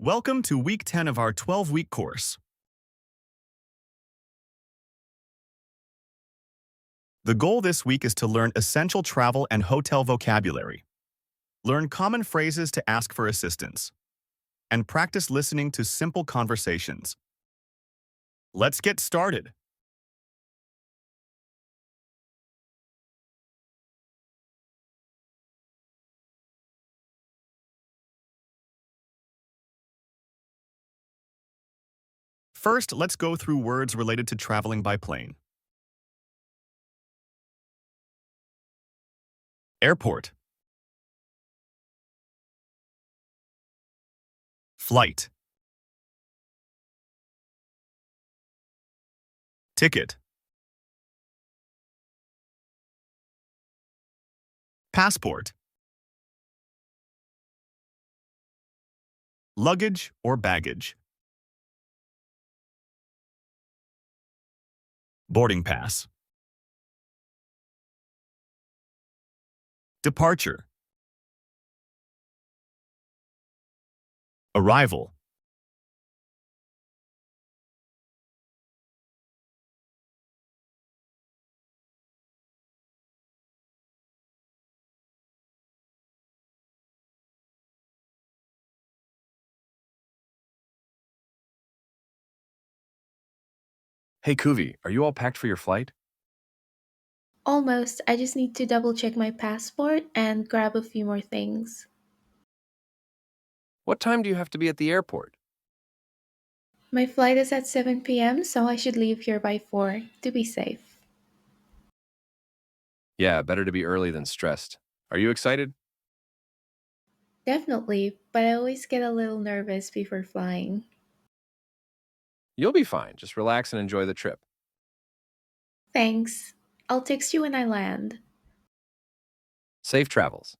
Welcome to Week 10 of our 12-week course. The goal this week is to learn essential travel and hotel vocabulary, learn common phrases to ask for assistance, and practice listening to simple conversations. Let's get started. First, let's go through words related to traveling by plane. Airport. Flight. Ticket. Passport. Luggage or baggage. Boarding pass. Departure. Arrival. Hey Kuvi, are you all packed for your flight? Almost. I just need to double check my passport and grab a few more things. What time do you have to be at the airport? My flight is at 7 p.m., so I should leave here by 4 to be safe. Yeah, better to be early than stressed. Are you excited? Definitely, but I always get a little nervous before flying. You'll be fine. Just relax and enjoy the trip. Thanks. I'll text you when I land. Safe travels.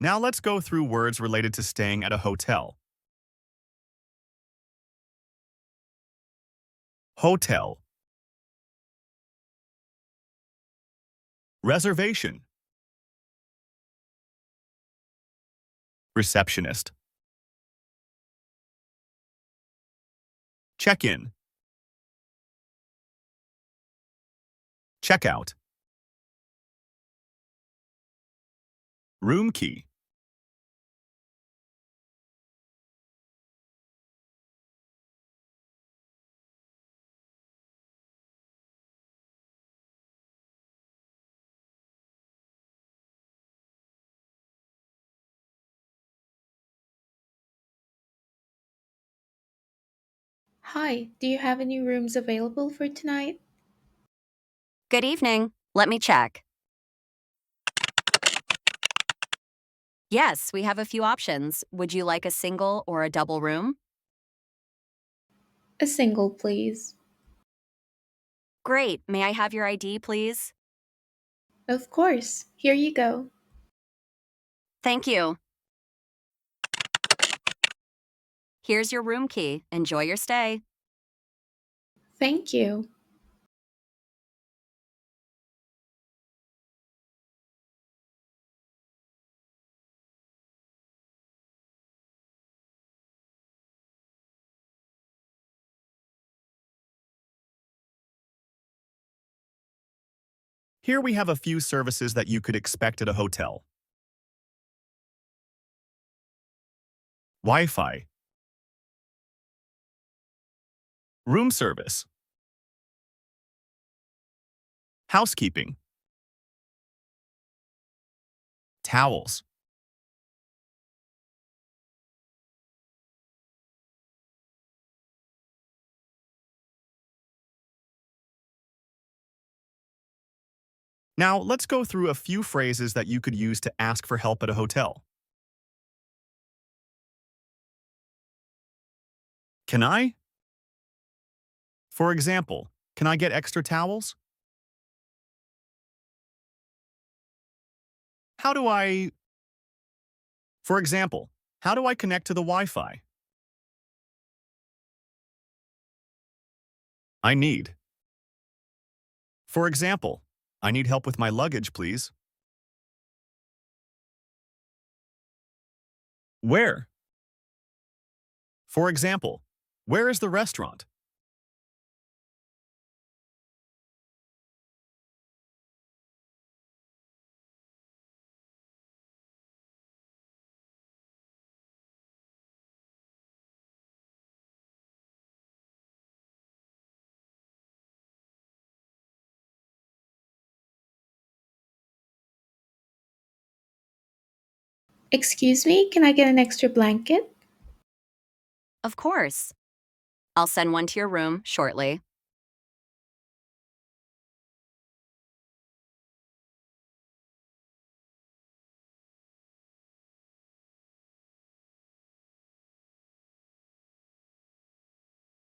Now let's go through words related to staying at a hotel. Hotel. Reservation. Receptionist. Check-in. Checkout. Room key. Hi, do you have any rooms available for tonight? Good evening. Let me check. Yes, we have a few options. Would you like a single or a double room? A single, please. Great. May I have your ID, please? Of course. Here you go. Thank you. Here's your room key. Enjoy your stay. Thank you. Here we have a few services that you could expect at a hotel. Wi-Fi. Room service. Housekeeping. Towels. Now, let's go through a few phrases that you could use to ask for help at a hotel. Can I? For example, can I get extra towels? How do I? For example, how do I connect to the Wi-Fi? I need. For example, I need help with my luggage, please. Where? For example, where is the restaurant? Excuse me, can I get an extra blanket? Of course. I'll send one to your room shortly.